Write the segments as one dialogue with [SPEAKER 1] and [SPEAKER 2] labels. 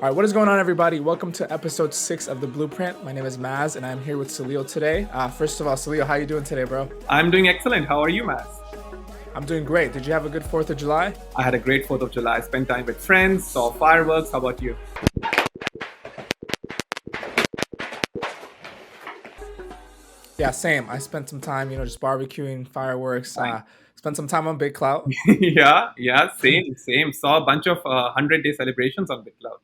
[SPEAKER 1] All right, what is going on, everybody? Welcome to episode 6 of The Blueprint. My name is Maz, and I'm here with Salil today. First of all, Salil, how you doing today, bro?
[SPEAKER 2] I'm doing excellent. How are you, Matt?
[SPEAKER 1] I'm doing great. Did you have a good 4th of July?
[SPEAKER 2] I had a great 4th of July. Spent time with friends, saw fireworks. How about you?
[SPEAKER 1] Yeah, same. I spent some time, just barbecuing, fireworks.
[SPEAKER 2] Fine.
[SPEAKER 1] Spent some time on Bitclout.
[SPEAKER 2] Yeah, same. Saw a bunch of 100-day celebrations on Bitclout.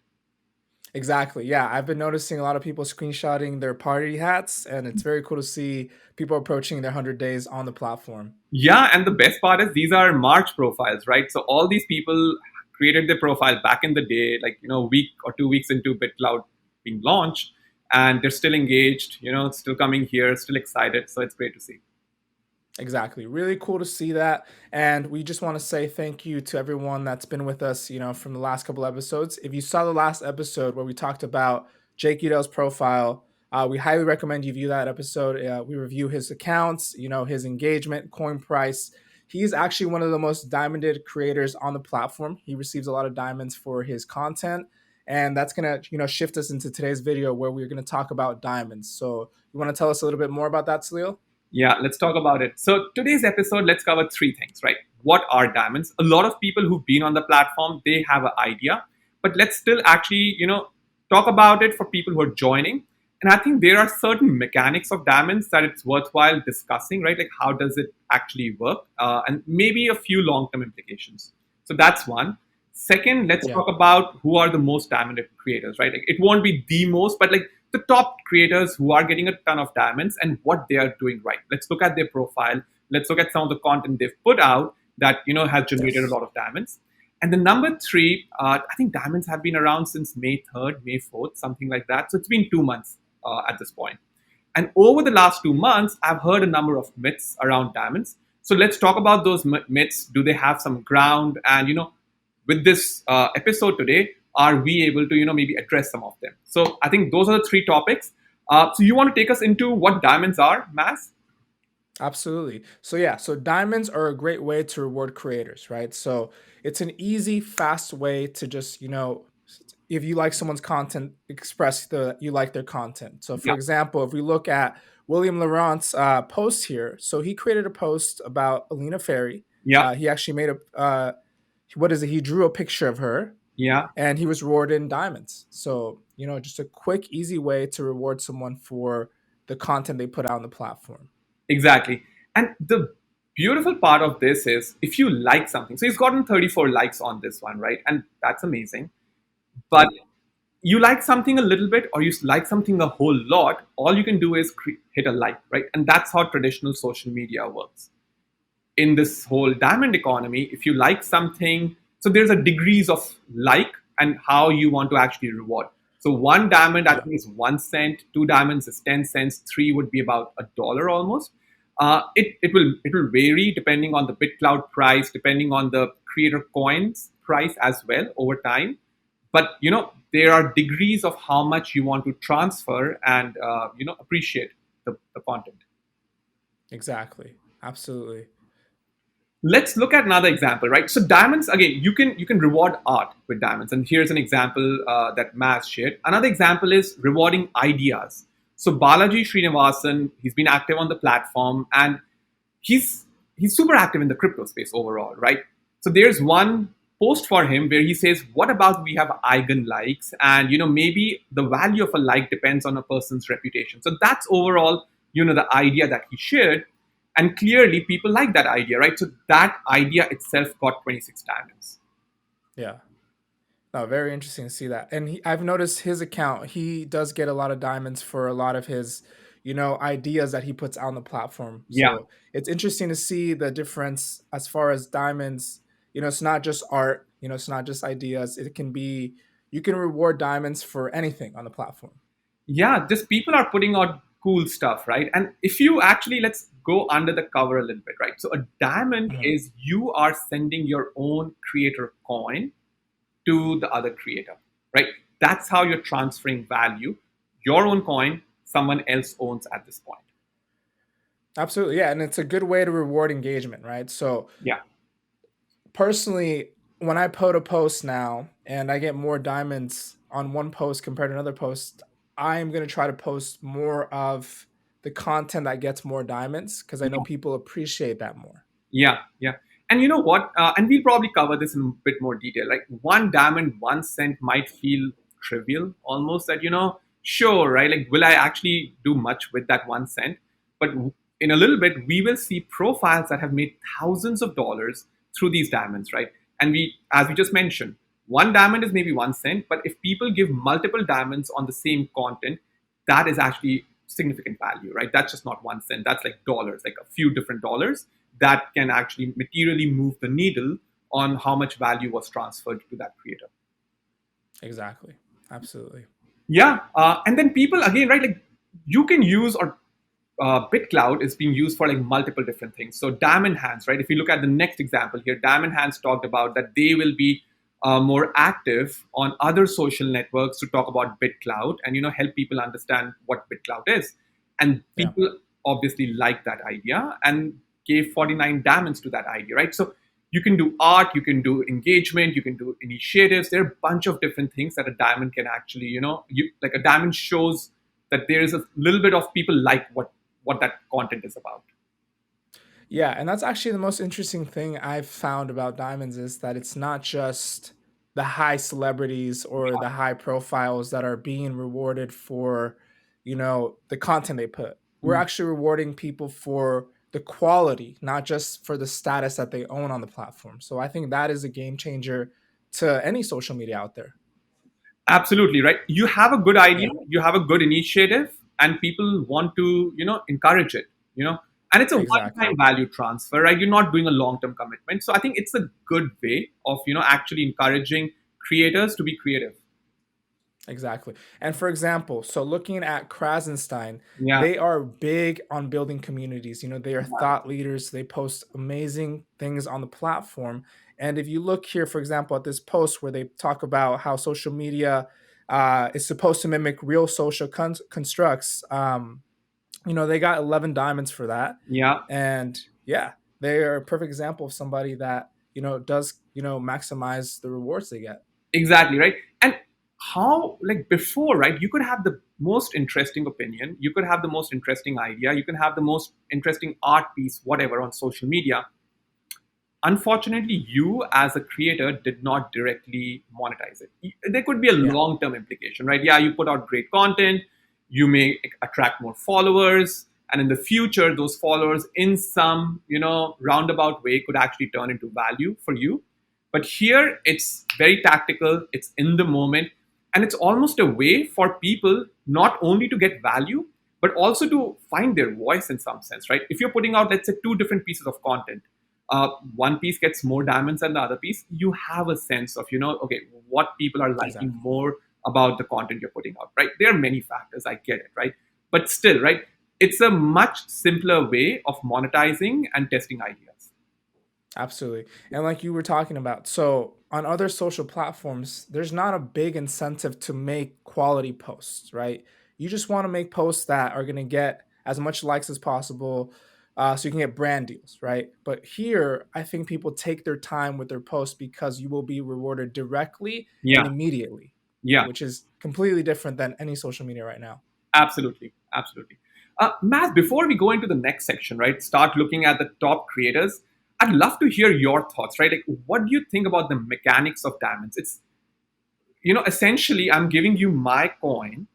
[SPEAKER 1] Exactly. Yeah, I've been noticing a lot of people screenshotting their party hats, and it's very cool to see people approaching their 100 days on the platform.
[SPEAKER 2] Yeah, and the best part is these are March profiles, right? So all these people created their profile back in the day, like, a week or 2 weeks into Bitclout being launched, and they're still engaged, still coming here, still excited. So it's great to see.
[SPEAKER 1] Exactly. Really cool to see that. And we just want to say thank you to everyone that's been with us, from the last couple episodes. If you saw the last episode where we talked about Jake Udell's profile, we highly recommend you view that episode. We review his accounts, his engagement, coin price. He's actually one of the most diamonded creators on the platform. He receives a lot of diamonds for his content. And that's going to, shift us into today's video where we're going to talk about diamonds. So you want to tell us a little bit more about that, Salil?
[SPEAKER 2] Yeah, let's talk about it. So today's episode, let's cover three things, right? What are diamonds? A lot of people who've been on the platform, they have an idea, but let's still actually, talk about it for people who are joining. And I think there are certain mechanics of diamonds that it's worthwhile discussing, right? Like how does it actually work? And maybe a few long-term implications. So that's one. Second, let's
[SPEAKER 1] Yeah.
[SPEAKER 2] talk about who are the most diamonded creators, right? Like it won't be the most, but like the top creators who are getting a ton of diamonds and what they are doing right. Let's look at their profile. Let's look at some of the content they've put out that has generated a
[SPEAKER 1] Yes.
[SPEAKER 2] lot of diamonds. And the number three, I think diamonds have been around since May 3rd, May 4th, something like that. So it's been 2 months at this point. And over the last 2 months, I've heard a number of myths around diamonds. So let's talk about those myths. Do they have some ground? And with this episode today, are we able to maybe address some of them? So I think those are the three topics. So you want to take us into what diamonds are, Mass?
[SPEAKER 1] Absolutely. So diamonds are a great way to reward creators, right? So it's an easy, fast way to just, if you like someone's content, express you like their content. So for
[SPEAKER 2] Yeah,
[SPEAKER 1] example, if we look at William Laurent's post here, so he created a post about Alina Ferry.
[SPEAKER 2] yeah,
[SPEAKER 1] He actually made what is it? He drew a picture of her
[SPEAKER 2] yeah,
[SPEAKER 1] and he was rewarded in diamonds. So, just a quick, easy way to reward someone for the content they put out on the platform.
[SPEAKER 2] exactly. And the beautiful part of this is if you like something, so he's gotten 34 likes on this one, right? And that's amazing. But
[SPEAKER 1] Yeah.
[SPEAKER 2] you like something a little bit or you like something a whole lot, all you can do is hit a like, right? And that's how traditional social media works. In this whole diamond economy, if you like something, so there's a degrees of like and how you want to actually reward. So one diamond I
[SPEAKER 1] Yeah.
[SPEAKER 2] think is 1 cent, two diamonds is 10 cents, three would be about $1 almost. It will vary depending on the BitClout price, depending on the creator coins price as well over time. But there are degrees of how much you want to transfer and appreciate the content.
[SPEAKER 1] Exactly. Absolutely.
[SPEAKER 2] Let's look at another example, right? So diamonds, again, you can reward art with diamonds, and here's an example that Maz shared. Another example is rewarding ideas. So Balaji Srinivasan, he's been active on the platform, and he's he's super active in the crypto space overall, right? So there's one post for him where he says, "What about we have eigen likes, and maybe the value of a like depends on a person's reputation." So that's overall the idea that he shared, and clearly people like that idea, right? So that idea itself got 26 diamonds.
[SPEAKER 1] Yeah. No, very interesting to see that. And I've noticed his account, he does get a lot of diamonds for a lot of his, ideas that he puts out on the platform.
[SPEAKER 2] Yeah,
[SPEAKER 1] So it's interesting to see the difference as far as diamonds. It's not just art, it's not just ideas. It can be, you can reward diamonds for anything on the platform.
[SPEAKER 2] yeah, just people are putting out cool stuff, right? And if you actually, let's go under the cover a little bit, right? So a diamond
[SPEAKER 1] Mhm.
[SPEAKER 2] is you are sending your own creator coin to the other creator, right? That's how you're transferring value. Your own coin, someone else owns at this point.
[SPEAKER 1] Absolutely. Yeah. And it's a good way to reward engagement, right? So
[SPEAKER 2] Yeah,
[SPEAKER 1] personally, when I put a post now and I get more diamonds on one post compared to another post, I am going to try to post more of the content that gets more diamonds because I know people appreciate that more.
[SPEAKER 2] Yeah, yeah. And you know what? And we'll probably cover this in a bit more detail. Like one diamond, 1 cent might feel trivial almost that, sure, right? Like, will I actually do much with that 1 cent? But in a little bit, we will see profiles that have made thousands of dollars through these diamonds, right? And as we just mentioned, one diamond is maybe 1 cent, but if people give multiple diamonds on the same content, that is actually significant value, right? That's just not 1 cent. That's like dollars, like a few different dollars that can actually materially move the needle on how much value was transferred to that creator.
[SPEAKER 1] Exactly. Absolutely.
[SPEAKER 2] Yeah, and then people again, right? Like you can use or Bitclout is being used for like multiple different things. So Diamond Hands, right? If you look at the next example here, Diamond Hands talked about that they will be more active on other social networks to talk about Bitclout and help people understand what Bitclout is. And
[SPEAKER 1] Yeah.
[SPEAKER 2] people obviously like that idea and gave 49 diamonds to that idea, right? So you can do art, you can do engagement, you can do initiatives. There are a bunch of different things that a diamond can actually, like a diamond shows that there is a little bit of people like what that content is about.
[SPEAKER 1] Yeah, and that's actually the most interesting thing I've found about diamonds is that it's not just the high celebrities or the high profiles that are being rewarded for, the content they put. We're
[SPEAKER 2] Mm.
[SPEAKER 1] actually rewarding people for the quality, not just for the status that they own on the platform. So I think that is a game changer to any social media out there.
[SPEAKER 2] Absolutely, right. You have a good idea,
[SPEAKER 1] Yeah,
[SPEAKER 2] you have a good initiative, and people want to encourage it. you know and it's a
[SPEAKER 1] exactly.
[SPEAKER 2] one-time value transfer, right? You're not doing a long-term commitment, so I think it's a good way of actually encouraging creators to be creative.
[SPEAKER 1] Exactly. And for example, so looking at Krasenstein,
[SPEAKER 2] Yeah,
[SPEAKER 1] they are big on building communities. They are
[SPEAKER 2] yeah,
[SPEAKER 1] thought leaders. They post amazing things on the platform. And if you look here, for example, at this post where they talk about how social media is supposed to mimic real social constructs, they got 11 diamonds for that.
[SPEAKER 2] yeah.
[SPEAKER 1] And yeah, they are a perfect example of somebody that, does, maximize the rewards they get.
[SPEAKER 2] Exactly, right. And how, like before, right, you could have the most interesting opinion, you could have the most interesting idea, you can have the most interesting art piece, whatever, on social media. Unfortunately, you as a creator did not directly monetize it. There could be a
[SPEAKER 1] Yeah.
[SPEAKER 2] long term implication, right? Yeah, you put out great content, you may attract more followers, and in the future those followers in some roundabout way could actually turn into value for you. But here it's very tactical, it's in the moment, and it's almost a way for people not only to get value but also to find their voice in some sense, right? If you're putting out, let's say, two different pieces of content, one piece gets more diamonds than the other piece, you have a sense of, okay, what people are liking
[SPEAKER 1] Exactly.
[SPEAKER 2] more about the content you're putting out, right? There are many factors, I get it, right? But still, right, it's a much simpler way of monetizing and testing ideas.
[SPEAKER 1] Absolutely. And like you were talking about, so on other social platforms, there's not a big incentive to make quality posts, right? You just want to make posts that are going to get as much likes as possible so you can get brand deals, right? But here, I think people take their time with their posts because you will be rewarded directly and
[SPEAKER 2] Yeah,
[SPEAKER 1] immediately,
[SPEAKER 2] yeah.
[SPEAKER 1] which is completely different than any social media right now.
[SPEAKER 2] Absolutely, absolutely. Matt, before we go into the next section, right, start looking at the top creators, I'd love to hear your thoughts, right? Like, what do you think about the mechanics of diamonds? It's, essentially, I'm giving you my coin.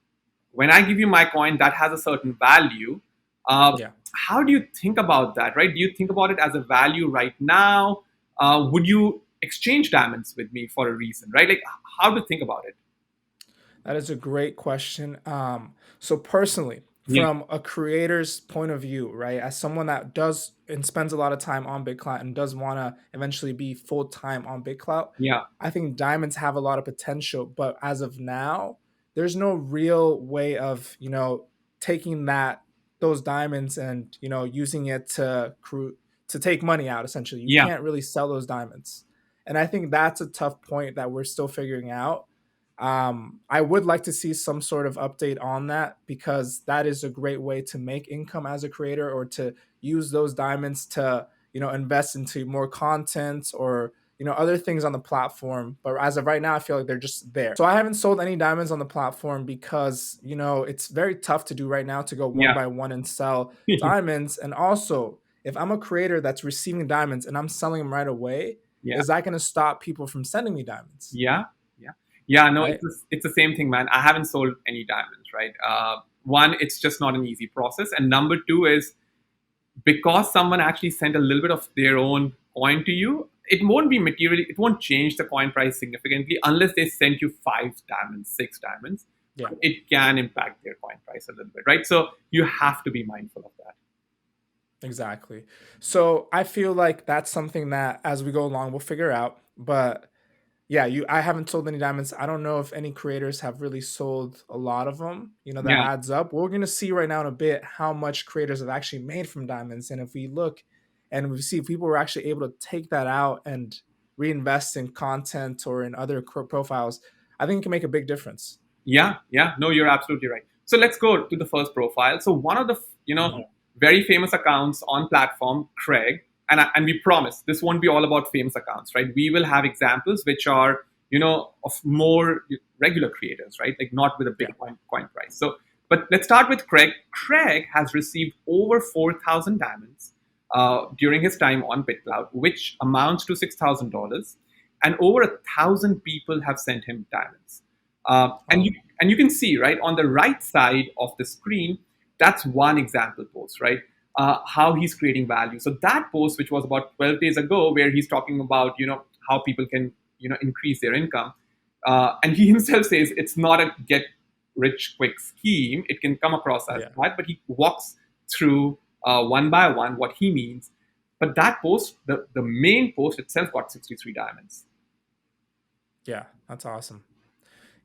[SPEAKER 2] When I give you my coin, that has a certain value.
[SPEAKER 1] Yeah.
[SPEAKER 2] How do you think about that, right? Do you think about it as a value right now? Would you exchange diamonds with me for a reason, right? Like, how to think about it?
[SPEAKER 1] That is a great question. So personally,
[SPEAKER 2] Yeah,
[SPEAKER 1] from a creator's point of view, right, as someone that does and spends a lot of time on BitClout and does want to eventually be full time on BitClout,
[SPEAKER 2] yeah,
[SPEAKER 1] I think diamonds have a lot of potential. But as of now, there's no real way of taking those diamonds and using it to take money out. Essentially, you
[SPEAKER 2] yeah,
[SPEAKER 1] can't really sell those diamonds, and I think that's a tough point that we're still figuring out. I would like to see some sort of update on that because that is a great way to make income as a creator or to use those diamonds to invest into more content or other things on the platform. But as of right now, I feel like they're just there. So I haven't sold any diamonds on the platform because, it's very tough to do right now to go one
[SPEAKER 2] Yeah.
[SPEAKER 1] by one and sell diamonds. And also, if I'm a creator that's receiving diamonds and I'm selling them right away,
[SPEAKER 2] Yeah.
[SPEAKER 1] is that going to stop people from sending me diamonds?
[SPEAKER 2] Yeah, yeah, yeah. No,
[SPEAKER 1] Right?
[SPEAKER 2] it's the same thing, man. I haven't sold any diamonds, right? One, it's just not an easy process, and number two is because someone actually sent a little bit of their own coin to you. It won't be material. It won't change the coin price significantly unless they sent you 5 diamonds, 6 diamonds.
[SPEAKER 1] Yeah.
[SPEAKER 2] It can impact their coin price a little bit, right? So you have to be mindful of that.
[SPEAKER 1] Exactly. So I feel like that's something that as we go along we'll figure out. But yeah, I haven't sold any diamonds. I don't know if any creators have really sold a lot of them. That
[SPEAKER 2] Yeah,
[SPEAKER 1] adds up. We're going to see right now in a bit how much creators have actually made from diamonds. And if we look and we see if people were actually able to take that out and reinvest in content or in other profiles, I think it can make a big difference.
[SPEAKER 2] yeah, yeah. No, you're absolutely right. So let's go to the first profile. So one of the
[SPEAKER 1] Mhm.
[SPEAKER 2] very famous accounts on platform, Craig, and we promise this won't be all about famous accounts, right? We will have examples which are of more regular creators, right? Like not with a big
[SPEAKER 1] Yeah.
[SPEAKER 2] coin price. So, but let's start with Craig. Craig has received over 4,000 diamonds during his time on Bitclout, which amounts to $6,000, and over 1,000 people have sent him diamonds. And
[SPEAKER 1] Wow.
[SPEAKER 2] you can see right on the right side of the screen, that's one example post, right? How he's creating value. So that post, which was about 12 days ago, where he's talking about how people can increase their income, and he himself says it's not a get rich quick scheme. It can come across as
[SPEAKER 1] Yeah.
[SPEAKER 2] that, but he walks through one by one what he means. But that post, the main post itself, got 63 diamonds.
[SPEAKER 1] Yeah. That's awesome.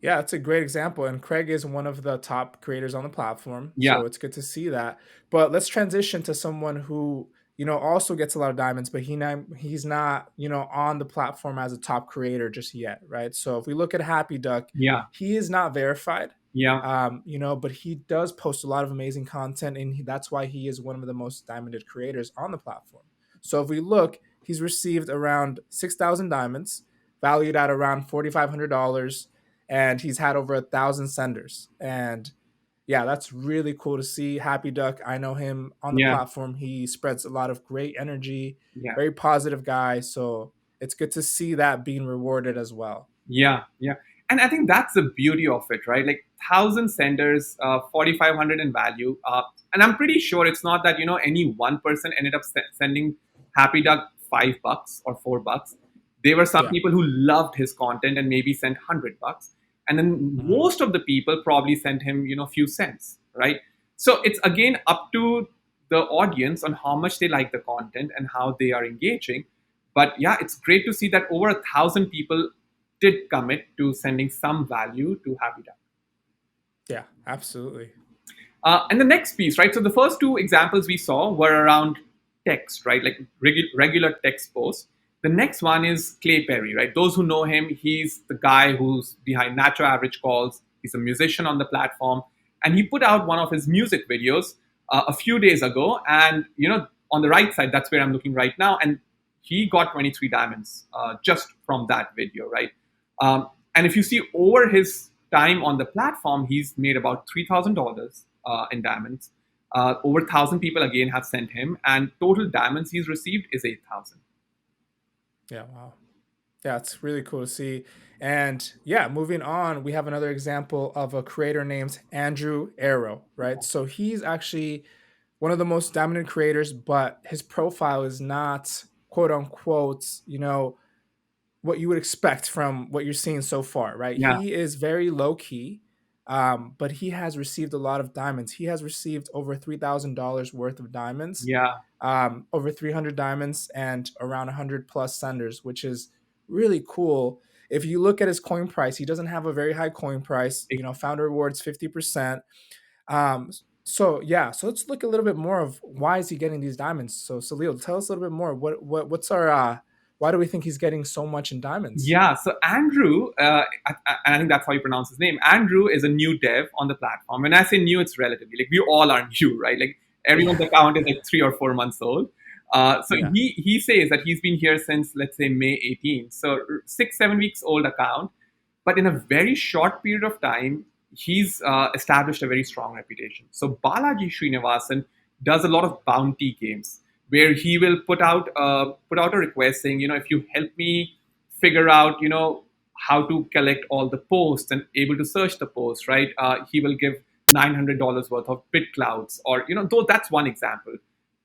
[SPEAKER 1] Yeah, it's a great example. And Craig is one of the top creators on the platform.
[SPEAKER 2] Yeah,
[SPEAKER 1] So it's good to see that. But let's transition to someone who, also gets a lot of diamonds, but he's not, on the platform as a top creator just yet, right? So if we look at Happy Duck,
[SPEAKER 2] yeah,
[SPEAKER 1] he is not verified.
[SPEAKER 2] yeah,
[SPEAKER 1] But he does post a lot of amazing content, and that's why he is one of the most diamonded creators on the platform. So if we look, he's received around 6,000 diamonds, valued at around $4,500, and he's had over 1,000 senders. And yeah, that's really cool to see. Happy Duck, I know him on the
[SPEAKER 2] yeah,
[SPEAKER 1] platform. He spreads a lot of great energy,
[SPEAKER 2] yeah.
[SPEAKER 1] very positive guy. So it's good to see that being rewarded as well.
[SPEAKER 2] Yeah, yeah. And I think that's the beauty of it, right? Like 1,000 senders, 4,500 in value. And I'm pretty sure it's not that, any one person ended up sending Happy Duck $5 or $4. There were some
[SPEAKER 1] Yeah.
[SPEAKER 2] people who loved his content and maybe sent $100. And then
[SPEAKER 1] Mhm.
[SPEAKER 2] most of the people probably sent him, few cents, right? So it's again up to the audience on how much they like the content and how they are engaging. But yeah, it's great to see that over 1,000 people did commit to sending some value to Happy Duck.
[SPEAKER 1] Yeah, absolutely.
[SPEAKER 2] And the next piece, right? So the first two examples we saw were around text, right? Like regular text posts. The next one is Clay Perry, right? Those who know him, he's the guy who's behind Natural Average Calls. He's a musician on the platform. And he put out one of his music videos a few days ago. And, on the right side, that's where I'm looking right now. And he got 23 diamonds just from that video, right? And if you see over his time on the platform, he's made about $3,000 in diamonds. Over 1,000 people again have sent him, and total diamonds he's received is 8,000.
[SPEAKER 1] Yeah, wow. Yeah, it's really cool to see. And yeah, moving on, we have another example of a creator named Andrew Arrow, right? So he's actually one of the most dominant creators, but his profile is not quote unquote, what you would expect from what you're seeing so far, right?
[SPEAKER 2] Yeah,
[SPEAKER 1] He is very low key, but he has received a lot of diamonds. He has received over $3,000 worth of diamonds,
[SPEAKER 2] yeah,
[SPEAKER 1] over 300 diamonds, and around 100 plus senders, which is really cool. If you look at his coin price, he doesn't have a very high coin price. Founder rewards 50%. So yeah, so let's look a little bit more of why is he getting these diamonds. So Salil, tell us a little bit more. What's our why do we think he's getting so much in diamonds?
[SPEAKER 2] yeah. So Andrew, and I think that's how you pronounce his name. Andrew is a new dev on the platform. When I say new, it's relatively like we all are new, right? Like
[SPEAKER 1] Yeah.
[SPEAKER 2] everyone's account is like 3 or 4 months old. So
[SPEAKER 1] Yeah.
[SPEAKER 2] he says that he's been here since, let's say, May 18th, so 6 7 weeks old account, but in a very short period of time, he's established a very strong reputation. So Balaji Srinivasan does a lot of bounty games where he will put out a request saying, if you help me figure out, how to collect all the posts and able to search the posts, right? He will give $900 worth of Bitclouts, or though that's one example.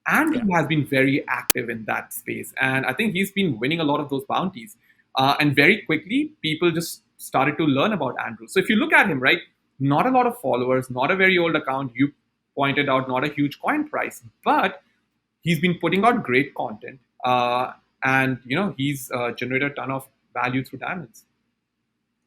[SPEAKER 2] And
[SPEAKER 1] Yeah.
[SPEAKER 2] he has been very active in that space, and I think he's been winning a lot of those bounties. And very quickly, people just started to learn about Andrew. So if you look at him, right, not a lot of followers, not a very old account. You pointed out not a huge coin price, but he's been putting out great content, and he's generated a ton of value through diamonds.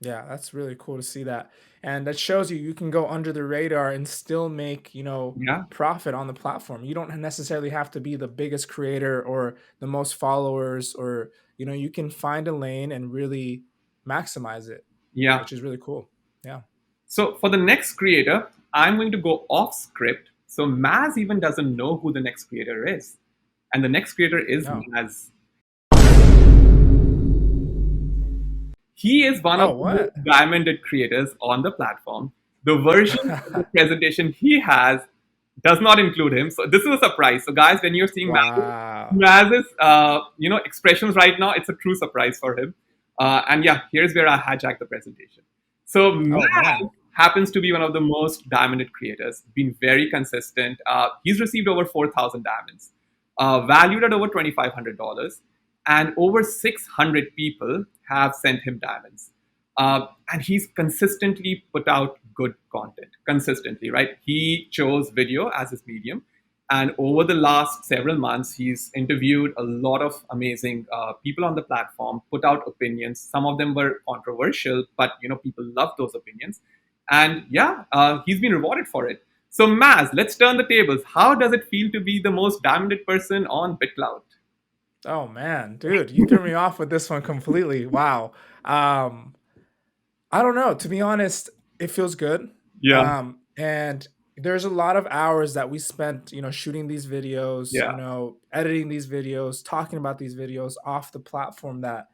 [SPEAKER 1] Yeah, that's really cool to see that. And that shows you can go under the radar and still make,
[SPEAKER 2] Yeah,
[SPEAKER 1] profit on the platform. You don't necessarily have to be the biggest creator or the most followers, or, you can find a lane and really maximize it,
[SPEAKER 2] yeah.
[SPEAKER 1] which is really cool. Yeah.
[SPEAKER 2] So for the next creator, I'm going to go off script. So Maz even doesn't know who the next creator is, and the next creator is
[SPEAKER 1] No.
[SPEAKER 2] Maz. He is one of
[SPEAKER 1] Oh,
[SPEAKER 2] the most
[SPEAKER 1] what?
[SPEAKER 2] diamonded creators on the platform. The version of the presentation he has does not include him. So this is a surprise. So guys, when you're seeing
[SPEAKER 1] Wow.
[SPEAKER 2] Maz's expressions right now, it's a true surprise for him. And yeah, here's where I hijack the presentation. So
[SPEAKER 1] Oh, man.
[SPEAKER 2] Maz happens to be one of the most diamonded creators, been very consistent. He's received over 4,000 diamonds, valued at over $2,500, and over 600 people have sent him diamonds. And he's consistently put out good content, consistently, right? He chose video as his medium. And over the last several months, he's interviewed a lot of amazing people on the platform, put out opinions. Some of them were controversial, but people love those opinions. And yeah, he's been rewarded for it. So Maz, let's turn the tables. How does it feel to be the most diamonded person on Bitclout?
[SPEAKER 1] Oh, man. Dude, you threw me off with this one completely. Wow. Um, I don't know. To be honest, it feels good.
[SPEAKER 2] Yeah,
[SPEAKER 1] And there's a lot of hours that we spent, shooting these videos,
[SPEAKER 2] yeah,
[SPEAKER 1] editing these videos, talking about these videos off the platform that,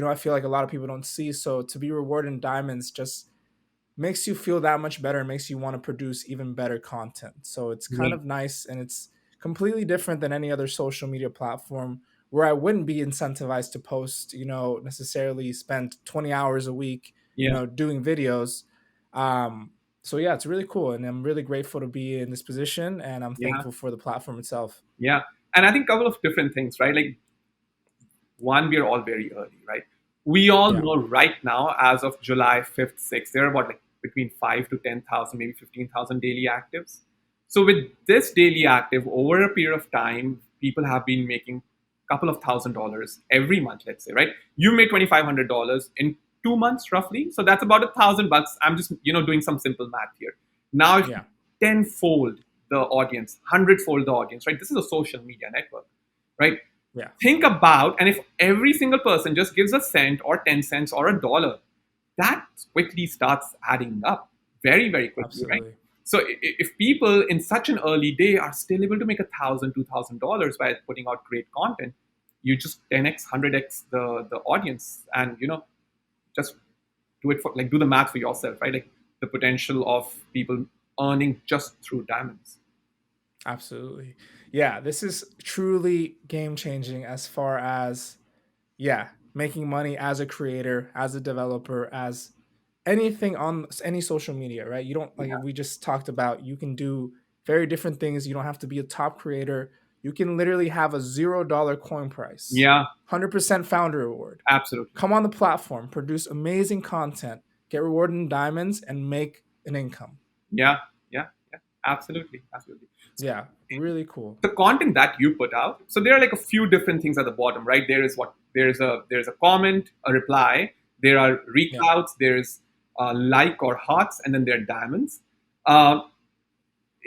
[SPEAKER 1] I feel like a lot of people don't see. So to be rewarded in diamonds just makes you feel that much better, makes you want to produce even better content. So it's kind
[SPEAKER 2] yeah,
[SPEAKER 1] of nice, and it's completely different than any other social media platform where I wouldn't be incentivized to post, necessarily spend 20 hours a week,
[SPEAKER 2] yeah,
[SPEAKER 1] doing videos. Um, so yeah, it's really cool, and I'm really grateful to be in this position, and I'm
[SPEAKER 2] yeah,
[SPEAKER 1] thankful for the platform itself.
[SPEAKER 2] yeah. And I think a couple of different things, right? Like one, we are all very early, right? We all
[SPEAKER 1] Yeah.
[SPEAKER 2] know right now, as of July 5th, 6th, there are about like between 5 to 10,000, maybe 15,000 daily actives. So with this daily active, over a period of time, people have been making a couple of $1,000 every month, let's say, right? You made $2,500 in 2 months roughly. So that's about $1,000. I'm just, doing some simple math here. Now, if you
[SPEAKER 1] Yeah.
[SPEAKER 2] tenfold the audience, hundredfold the audience, right? This is a social media network, right?
[SPEAKER 1] Yeah.
[SPEAKER 2] Think about, and if every single person just gives a cent or 10 cents or a dollar, that quickly starts adding up very, very quickly, right?
[SPEAKER 1] Absolutely.
[SPEAKER 2] So if people in such an early day are still able to make $1,000, $2,000 by putting out great content, you just 10x, 100x the audience, and just do it for, like, do the math for yourself, right? Like the potential of people earning just through diamonds.
[SPEAKER 1] Absolutely. Yeah, this is truly game changing as far as, yeah, making money as a creator, as a developer, as anything on any social media, right? You don't, like
[SPEAKER 2] Yeah,
[SPEAKER 1] we just talked about, you can do very different things. You don't have to be a top creator. You can literally have a $0 coin price,
[SPEAKER 2] yeah,
[SPEAKER 1] 100% founder reward.
[SPEAKER 2] absolutely.
[SPEAKER 1] Come on the platform, produce amazing content, get rewarded in diamonds, and make an income.
[SPEAKER 2] Yeah, yeah, yeah, absolutely, absolutely. So
[SPEAKER 1] Yeah, really cool.
[SPEAKER 2] the content that you put out, so there are like a few different things at the bottom, right? There's a comment, a reply, there are
[SPEAKER 1] Yeah.
[SPEAKER 2] reclouts, there's like or hearts, and then there are diamonds. uh,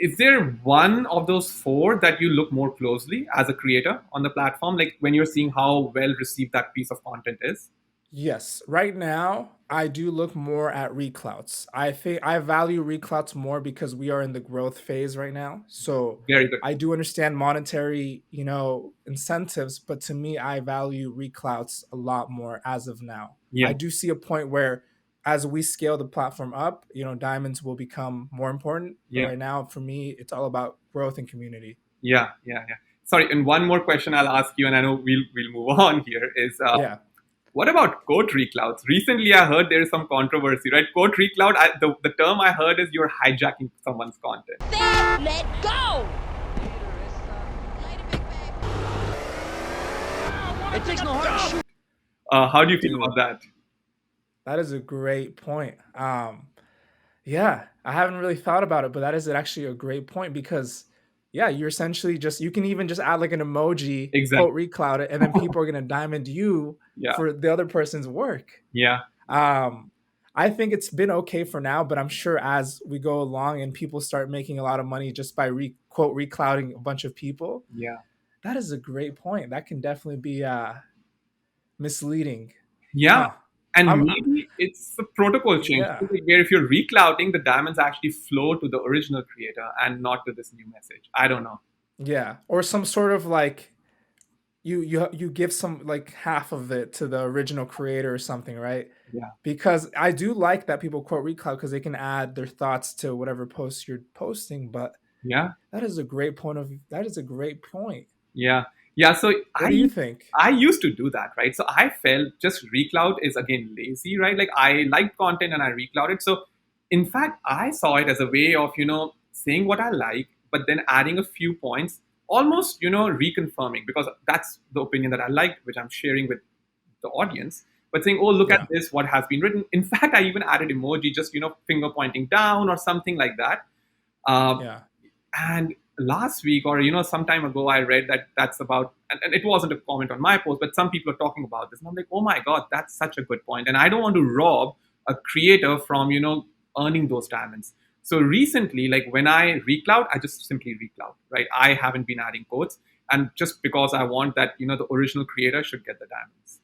[SPEAKER 2] is there one of those four that you look more closely as a creator on the platform, like when you're seeing how well received that piece of content is?
[SPEAKER 1] Yes, right now I do look more at reclouts. I think I value reclouts more because we are in the growth phase right now. So
[SPEAKER 2] Very good
[SPEAKER 1] I
[SPEAKER 2] point.
[SPEAKER 1] do understand monetary, incentives, but to me, I value reclouts a lot more as of now.
[SPEAKER 2] Yeah,
[SPEAKER 1] I do see a point where as we scale the platform up, diamonds will become more important. But
[SPEAKER 2] yeah,
[SPEAKER 1] right now, for me, it's all about growth and community.
[SPEAKER 2] yeah. Sorry, and one more question I'll ask you, and I know we'll move on here. Is
[SPEAKER 1] Yeah.
[SPEAKER 2] what about code reclouds? Recently, I heard there is some controversy, right? Code recloud. The term I heard is you're hijacking someone's content.
[SPEAKER 3] Let go! It takes no heart to shoot.
[SPEAKER 2] How do you feel
[SPEAKER 1] Dude,
[SPEAKER 2] about that?
[SPEAKER 1] that is a great point. Yeah, I haven't really thought about it, but that is actually a great point because yeah, you're essentially just you can even just add like an emoji,
[SPEAKER 2] Exactly.
[SPEAKER 1] quote recloud it, and then people are gonna diamond you
[SPEAKER 2] Yeah,
[SPEAKER 1] for the other person's work.
[SPEAKER 2] yeah,
[SPEAKER 1] Um, I think it's been okay for now, but I'm sure as we go along and people start making a lot of money just by quote reclouding a bunch of people,
[SPEAKER 2] yeah.
[SPEAKER 1] that is a great point. That can definitely be misleading.
[SPEAKER 2] Yeah,
[SPEAKER 1] Huh.
[SPEAKER 2] and
[SPEAKER 1] I'm
[SPEAKER 2] maybe it's a protocol change
[SPEAKER 1] Yeah.
[SPEAKER 2] like where if you're reclouding, the diamonds actually flow to the original creator and not to this new message. I don't know.
[SPEAKER 1] Yeah. Or some sort of like you give some like half of it to the original creator or something, right?
[SPEAKER 2] Yeah,
[SPEAKER 1] Because I do like that people quote recloud because they can add their thoughts to whatever post you're posting. But
[SPEAKER 2] yeah,
[SPEAKER 1] that is a great point.
[SPEAKER 2] yeah, yeah. So
[SPEAKER 1] What do you think?
[SPEAKER 2] I used to do that, right? So I felt just recloud is again lazy, right? Like I liked content and I reclouded. So in fact, I saw it as a way of saying what I like, but then adding a few points, almost reconfirming because that's the opinion that I liked, which I'm sharing with the audience, but saying, "Oh, look at
[SPEAKER 1] Yeah.
[SPEAKER 2] this! What has been written." In fact, I even added emoji, just finger pointing down or something like that. Uh,
[SPEAKER 1] Yeah.
[SPEAKER 2] and last week, or some time ago, I read that that's about, and it wasn't a comment on my post, but some people are talking about this, and I'm like, "Oh my god, that's such a good point!" And I don't want to rob a creator from earning those diamonds. So recently, like when I recloud, I just simply recloud, right? I haven't been adding quotes, and just because I want that, the original creator should get the diamonds.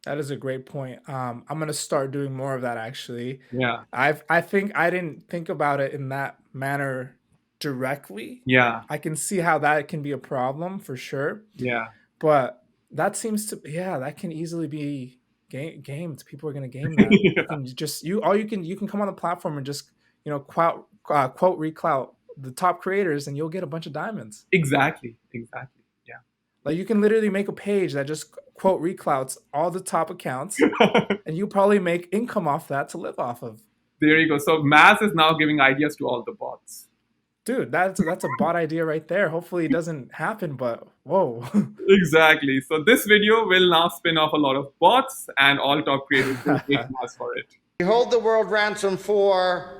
[SPEAKER 1] That is a great point. I'm gonna start doing more of that actually.
[SPEAKER 2] Yeah.
[SPEAKER 1] I think I didn't think about it in that manner directly.
[SPEAKER 2] Yeah,
[SPEAKER 1] I can see how that can be a problem for sure,
[SPEAKER 2] yeah,
[SPEAKER 1] but that seems to yeah, that can easily be gamed. People are gonna game that. You
[SPEAKER 2] yeah.
[SPEAKER 1] can just you can come on the platform and just quote reclout the top creators and you'll get a bunch of diamonds.
[SPEAKER 2] Exactly, exactly.
[SPEAKER 1] Like you can literally make a page that just quote reclouts all the top accounts
[SPEAKER 2] Yeah.
[SPEAKER 1] and you probably make income off that to live off of.
[SPEAKER 2] There you go. So Maz is now giving ideas to all the bots.
[SPEAKER 1] Dude, that's a bot idea right there. Hopefully it doesn't happen, but whoa.
[SPEAKER 2] Exactly. So this video will now spin off a lot of bots, and all top creators will take Maz for it.
[SPEAKER 3] We hold the world ransom for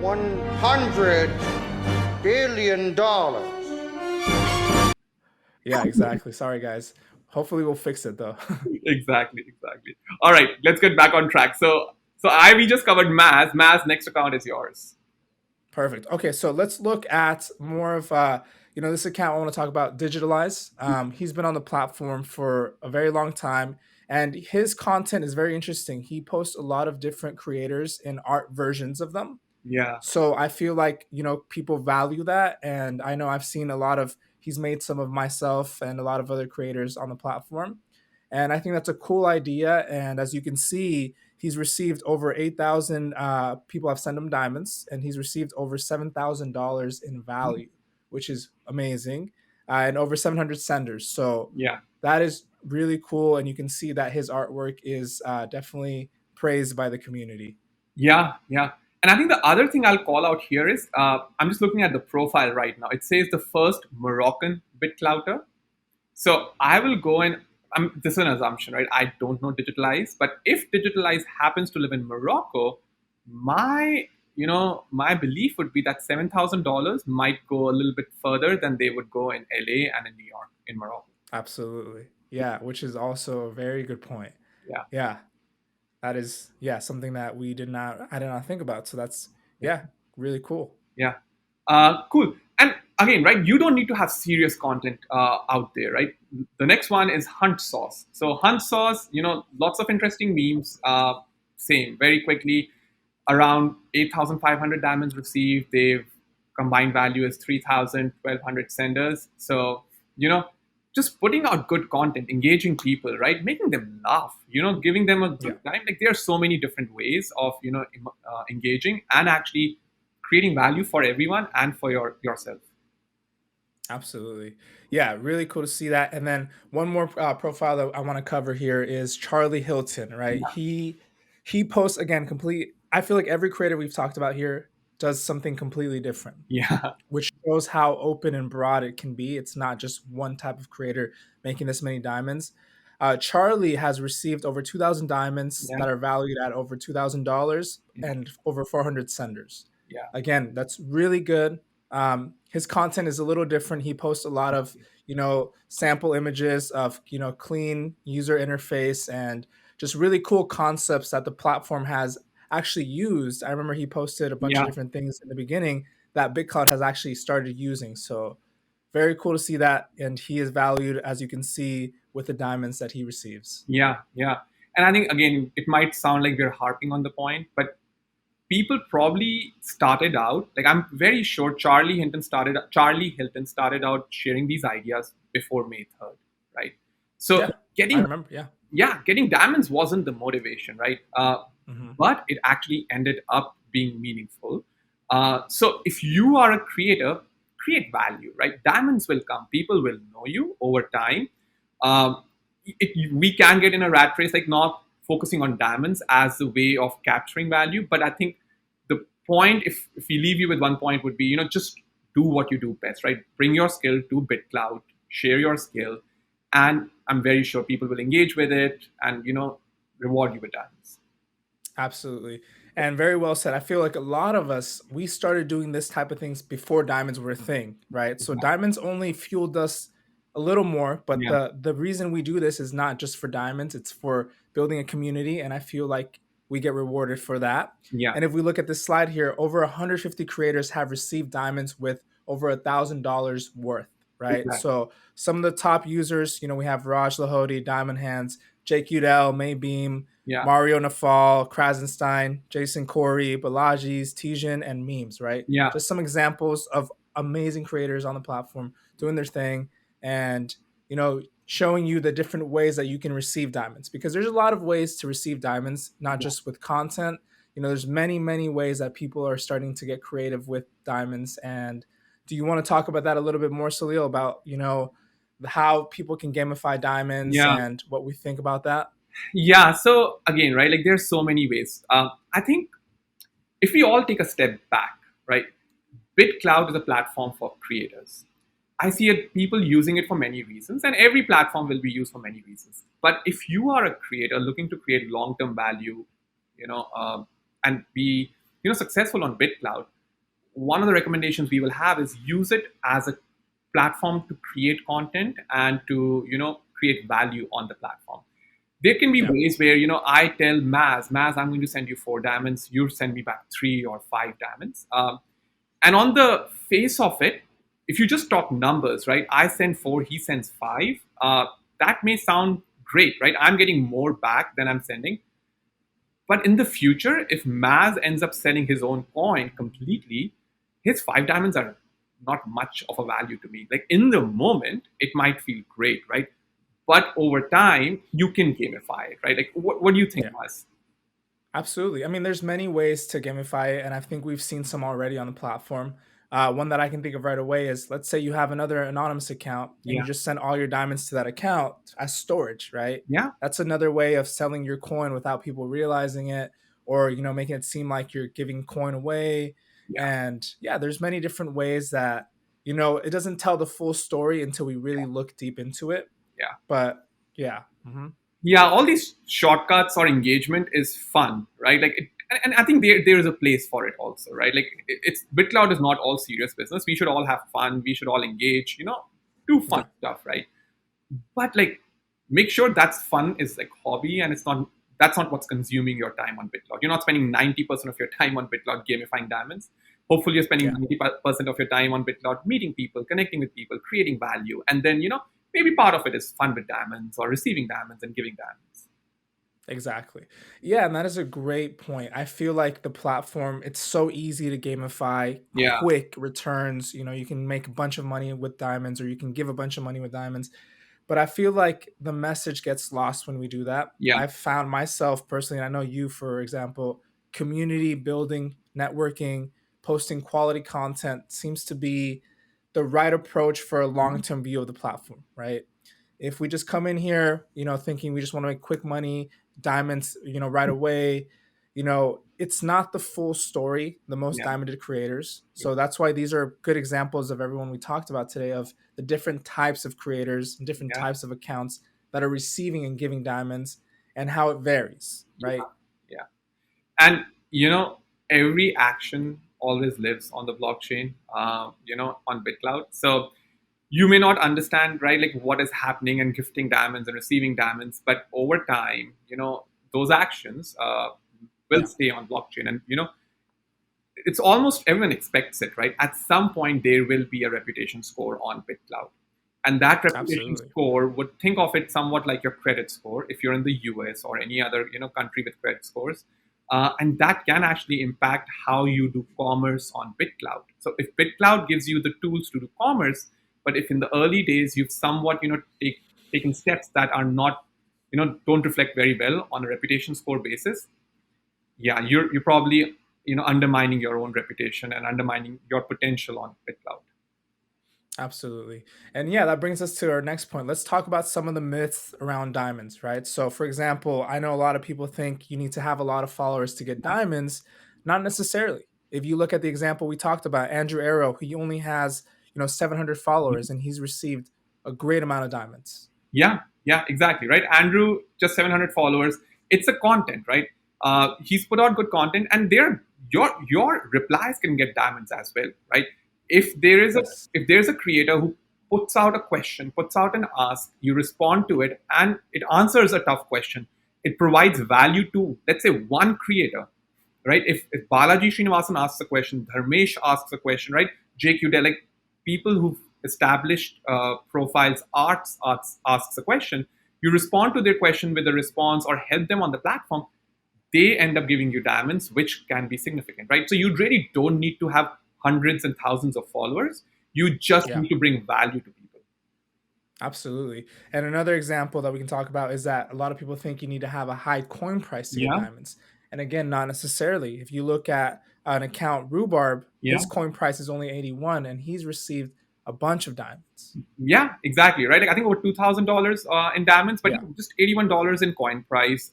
[SPEAKER 3] $100 billion.
[SPEAKER 1] Yeah, exactly. Sorry guys. Hopefully we'll fix it though.
[SPEAKER 2] Exactly, exactly. All right, let's get back on track. So we just covered Maz. Maz, next account is yours.
[SPEAKER 1] Perfect. Okay, so let's look at more of this account I want to talk about Digitalize. He's been on the platform for a very long time and his content is very interesting. He posts a lot of different creators in art versions of them.
[SPEAKER 2] Yeah,
[SPEAKER 1] So I feel like, people value that. And I know I've seen a lot of, he's made some of myself and a lot of other creators on the platform. And I think that's a cool idea. And as you can see, he's received over 8,000 people have sent him diamonds, and he's received over $7,000 in value, which is amazing, and over 700 senders. So
[SPEAKER 2] yeah.
[SPEAKER 1] that is really cool. And you can see that his artwork is definitely praised by the community.
[SPEAKER 2] Yeah, yeah. And I think the other thing I'll call out here is I'm just looking at the profile right now. It says the first Moroccan Bitclouter. So I will go and this is an assumption, right? I don't know Digitalize, but if Digitalize happens to live in Morocco, my my belief would be that $7,000 might go a little bit further than they would go in LA and in New York, in Morocco.
[SPEAKER 1] Absolutely. Yeah, which is also a very good point.
[SPEAKER 2] Yeah,
[SPEAKER 1] Yeah, that is something that I did not think about. So that's
[SPEAKER 2] yeah.
[SPEAKER 1] yeah, really cool.
[SPEAKER 2] Yeah. Cool. And again, right, you don't need to have serious content out there, right? The next one is Hunt Sauce. So Hunt Sauce, lots of interesting memes. Same, very quickly, around 8,500 diamonds received. They've combined value is 3,000, 1,200 senders. So, you know, just putting out good content, engaging people, right? Making them laugh, giving them a
[SPEAKER 1] Yeah.
[SPEAKER 2] good time. Like there are so many different ways of, engaging and actually creating value for everyone and for yourself.
[SPEAKER 1] Absolutely. Yeah, really cool to see that. And then one more profile that I want to cover here is Charlie Hilton, right?
[SPEAKER 2] Yeah.
[SPEAKER 1] He posts again complete I feel like every creator we've talked about here does something completely different,
[SPEAKER 2] Yeah.
[SPEAKER 1] which shows how open and broad it can be. It's not just one type of creator making this many diamonds. Charlie has received over 2,000 diamonds
[SPEAKER 2] Yeah.
[SPEAKER 1] that are valued at over $2,000
[SPEAKER 2] Yeah.
[SPEAKER 1] and over 400 senders.
[SPEAKER 2] Yeah.
[SPEAKER 1] Again, that's really good. His content is a little different. He posts a lot of, sample images of, clean user interface and just really cool concepts that the platform has actually used. I remember he posted a bunch of
[SPEAKER 2] Yeah.
[SPEAKER 1] different things in the beginning that Bitclout has actually started using. So very cool to see that. And he is valued, as you can see, with the diamonds that he receives.
[SPEAKER 2] Yeah. Yeah. And I think again, it might sound like we're harping on the point, but people probably started out like I'm very sure Charlie Hilton started out sharing these ideas before May 3rd, right? So
[SPEAKER 1] Yeah, I
[SPEAKER 2] getting
[SPEAKER 1] remember. Yeah.
[SPEAKER 2] getting diamonds wasn't the motivation, right?
[SPEAKER 1] Hmm.
[SPEAKER 2] But it actually ended up being meaningful. So if you are a creator, create value, right? Diamonds will come. People will know you over time. Um, we can get in a rat race, like not focusing on diamonds as a way of capturing value. But I think the point, if we leave you with one point, would be, just do what you do best, right? Bring your skill to BitCloud, share your skill, and I'm very sure people will engage with it and, reward you with diamonds.
[SPEAKER 1] Absolutely. And very well said. I feel like a lot of us, we started doing this type of things before diamonds were a thing, right? So diamonds only fueled us a little more, but
[SPEAKER 2] Yeah,
[SPEAKER 1] the reason we do this is not just for diamonds, it's for building a community, and I feel like we get rewarded for that.
[SPEAKER 2] yeah,
[SPEAKER 1] And if we look at this slide here, over 150 creators have received diamonds with over $1,000 worth, right?
[SPEAKER 2] exactly.
[SPEAKER 1] So some of the top users, we have Raj Lahoti, Diamond Hands, Jake Udell, Maybeam,
[SPEAKER 2] Yeah,
[SPEAKER 1] Mario Nafal, Krasenstein, Jason Corey, Balaji's, Tijan, and memes, right?
[SPEAKER 2] yeah,
[SPEAKER 1] Just some examples of amazing creators on the platform doing their thing and, showing you the different ways that you can receive diamonds because there's a lot of ways to receive diamonds, not
[SPEAKER 2] yeah,
[SPEAKER 1] just with content. There's many, many ways that people are starting to get creative with diamonds. And do you want to talk about that a little bit more, Salil, about, how people can gamify diamonds
[SPEAKER 2] yeah,
[SPEAKER 1] and what we think about that?
[SPEAKER 2] yeah. So again, right, like there's so many ways. I think if we all take a step back, right, BitCloud is a platform for creators. I see it, people using it for many reasons, and every platform will be used for many reasons. But if you are a creator looking to create long-term value, and be successful on BitCloud, one of the recommendations we will have is use it as a platform to create content and to create value on the platform. There can be
[SPEAKER 1] Yeah.
[SPEAKER 2] ways where I tell Maz, I'm going to send you 4 diamonds, you send me back 3 or 5 diamonds, and on the face of it, if you just talk numbers, right? I send 4, he sends 5. That may sound great, right? I'm getting more back than I'm sending. But in the future, if Maz ends up selling his own coin completely, his 5 diamonds are not much of a value to me. Like in the moment, it might feel great, right? But over time, you can gamify it, right? Like, what do you think,
[SPEAKER 1] Yeah.
[SPEAKER 2] Maz?
[SPEAKER 1] Absolutely. I mean, there's many ways to gamify it, and I think we've seen some already on the platform. One that I can think of right away is let's say you have another anonymous account and you
[SPEAKER 2] Yeah,
[SPEAKER 1] just send all your diamonds to that account as storage, right?
[SPEAKER 2] yeah,
[SPEAKER 1] That's another way of selling your coin without people realizing it or, making it seem like you're giving coin away.
[SPEAKER 2] yeah,
[SPEAKER 1] And yeah, there's many different ways that, it doesn't tell the full story until we really look deep into it.
[SPEAKER 2] yeah.
[SPEAKER 1] But yeah. Hmm.
[SPEAKER 2] Yeah, all these shortcuts or engagement is fun, right? Like, and I think there is a place for it also, right? Like, it's BitCloud is not all serious business. We should all have fun. We should all engage. Do fun
[SPEAKER 1] Yeah.
[SPEAKER 2] stuff, right? But like, make sure that's fun is like hobby, and that's not what's consuming your time on BitCloud. You're not spending 90% of your time on BitCloud gamifying diamonds. Hopefully, you're spending
[SPEAKER 1] Yeah.
[SPEAKER 2] 90% of your time on Bitclout, meeting people, connecting with people, creating value, and then maybe part of it is fun with diamonds or receiving diamonds and giving diamonds.
[SPEAKER 1] Exactly. Yeah, and that is a great point. I feel like the platform, it's so easy to gamify,
[SPEAKER 2] Yeah,
[SPEAKER 1] quick returns. You can make a bunch of money with diamonds or you can give a bunch of money with diamonds. But I feel like the message gets lost when we do that.
[SPEAKER 2] yeah,
[SPEAKER 1] I've found myself personally, and I know you, for example, community building, networking, posting quality content seems to be the right approach for a long term view of the platform, right? If we just come in here, thinking we just want to make quick money, diamonds, right away, it's not the full story, the most
[SPEAKER 2] yeah,
[SPEAKER 1] diamonded creators.
[SPEAKER 2] yeah,
[SPEAKER 1] So that's why these are good examples of everyone we talked about today of the different types of creators and different
[SPEAKER 2] yeah,
[SPEAKER 1] types of accounts that are receiving and giving diamonds and how it varies,
[SPEAKER 2] yeah,
[SPEAKER 1] right?
[SPEAKER 2] yeah. And every action always lives on the blockchain. On Bitclout. So you may not understand, right, like what is happening and gifting diamonds and receiving diamonds, but over time, those actions will
[SPEAKER 1] Yeah,
[SPEAKER 2] stay on blockchain, and it's almost everyone expects it, right? At some point, there will be a reputation score on BitCloud. And that reputation
[SPEAKER 1] absolutely.
[SPEAKER 2] score would think of it somewhat like your credit score if you're in the US or any other country with credit scores. And that can actually impact how you do commerce on BitCloud. So if BitCloud gives you the tools to do commerce, but if in the early days you've somewhat taken steps that are not don't reflect very well on a reputation score basis, yeah, you're probably undermining your own reputation and undermining your potential on BitCloud.
[SPEAKER 1] Absolutely. And yeah, that brings us to our next point. Let's talk about some of the myths around diamonds, right? So, for example, I know a lot of people think you need to have a lot of followers to get diamonds. Not necessarily. If you look at the example we talked about, Andrew Arrow, he only has, 700 followers and he's received a great amount of diamonds.
[SPEAKER 2] Yeah, yeah, exactly, right. Andrew, just 700 followers. It's a content, right? He's put out good content, and your replies can get diamonds as well, right? If there is a
[SPEAKER 1] Yes.
[SPEAKER 2] if there's a creator who puts out a question, puts out an ask, you respond to it, and it answers a tough question. It provides value to, let's say, one creator, right? If Balaji Srinivasan asks a question, Dharmesh asks a question, right? JQ, they're like people who've established profiles, asks a question. You respond to their question with a response or help them on the platform. They end up giving you diamonds, which can be significant, right? So you really don't need to have hundreds and thousands of followers. You just
[SPEAKER 1] Yeah.
[SPEAKER 2] need to bring value to people.
[SPEAKER 1] Absolutely. And another example that we can talk about is that a lot of people think you need to have a high coin price to get
[SPEAKER 2] Yeah,
[SPEAKER 1] diamonds. And again, not necessarily. If you look at an account, Rhubarb,
[SPEAKER 2] yeah,
[SPEAKER 1] his coin price is only 81 and he's received a bunch of diamonds.
[SPEAKER 2] yeah, exactly, right? Like I think over $2,000 in diamonds, but
[SPEAKER 1] Yeah,
[SPEAKER 2] just $81 in coin price.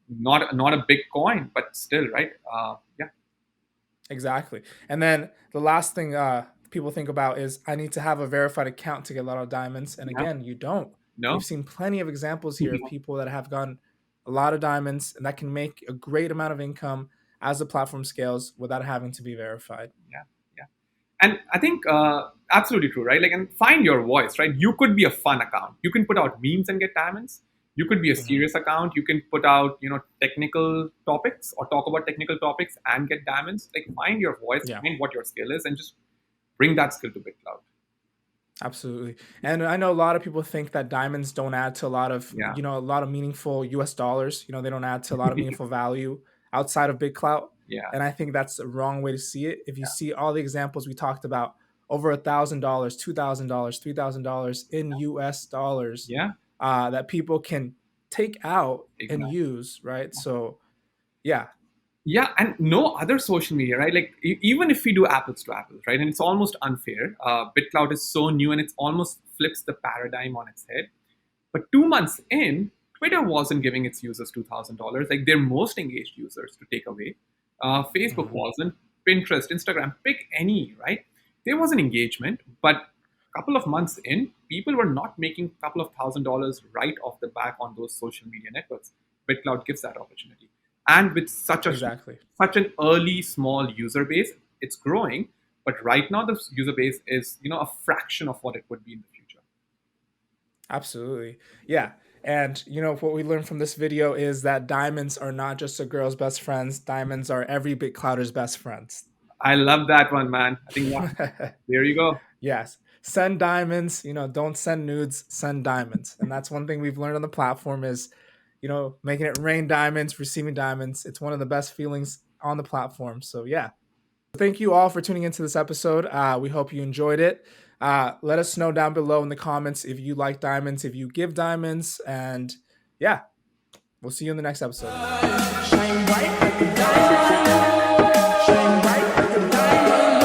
[SPEAKER 2] Not a big coin, but still, right? Yeah,
[SPEAKER 1] exactly. And then the last thing people think about is I need to have a verified account to get a lot of diamonds. And
[SPEAKER 2] yeah,
[SPEAKER 1] again, you don't. We've
[SPEAKER 2] no,
[SPEAKER 1] seen plenty of examples here of
[SPEAKER 2] yeah,
[SPEAKER 1] people that have gotten a lot of diamonds and that can make a great amount of income as the platform scales without having to be verified.
[SPEAKER 2] yeah, yeah. And I think absolutely true, right? Like, and find your voice, right? You could be a fun account. You can put out memes and get diamonds. You could be a
[SPEAKER 1] Mhm.
[SPEAKER 2] serious account. You can put out, technical topics or talk about technical topics and get diamonds. Like, find your voice,
[SPEAKER 1] Yeah.
[SPEAKER 2] find what your skill is, and just bring that skill to BitCloud.
[SPEAKER 1] Absolutely. And I know a lot of people think that diamonds don't add to a lot of,
[SPEAKER 2] Yeah,
[SPEAKER 1] a lot of meaningful US dollars. They don't add to a lot of meaningful value outside of big clout.
[SPEAKER 2] yeah,
[SPEAKER 1] And I think that's the wrong way to see it. If you
[SPEAKER 2] yeah,
[SPEAKER 1] see all the examples we talked about, over $1,000, $2,000, $3,000 in US dollars
[SPEAKER 2] yeah,
[SPEAKER 1] that people can take out and
[SPEAKER 2] exactly.
[SPEAKER 1] use, right? So yeah,
[SPEAKER 2] Yeah, and no other social media, right? Like even if we do apples to apples, right? And it's almost unfair. BitCloud is so new, and it's almost flips the paradigm on its head. But 2 months in, Twitter wasn't giving its users $2,000, like their most engaged users, to take away. Facebook
[SPEAKER 1] mhm,
[SPEAKER 2] wasn't. Pinterest, Instagram, pick any, right? There was an engagement, but a couple of months in, people were not making a couple of $1,000 right off the back on those social media networks. BitCloud gives that opportunity, and with
[SPEAKER 1] exactly.
[SPEAKER 2] such an early small user base, it's growing. But right now, the user base is a fraction of what it would be in the future.
[SPEAKER 1] Absolutely. Yeah. And what we learned from this video is that diamonds are not just a girl's best friends. Diamonds are every bit clouder's best friends.
[SPEAKER 2] I love that one, man. I think there you go.
[SPEAKER 1] Yes. Send diamonds, don't send nudes, send diamonds. And that's one thing we've learned on the platform is, making it rain diamonds, receiving diamonds. It's one of the best feelings on the platform. So yeah. Thank you all for tuning into this episode. We hope you enjoyed it. Let us know down below in the comments if you like diamonds, if you give diamonds, and yeah, we'll see you in the next episode.
[SPEAKER 3] Shine bright like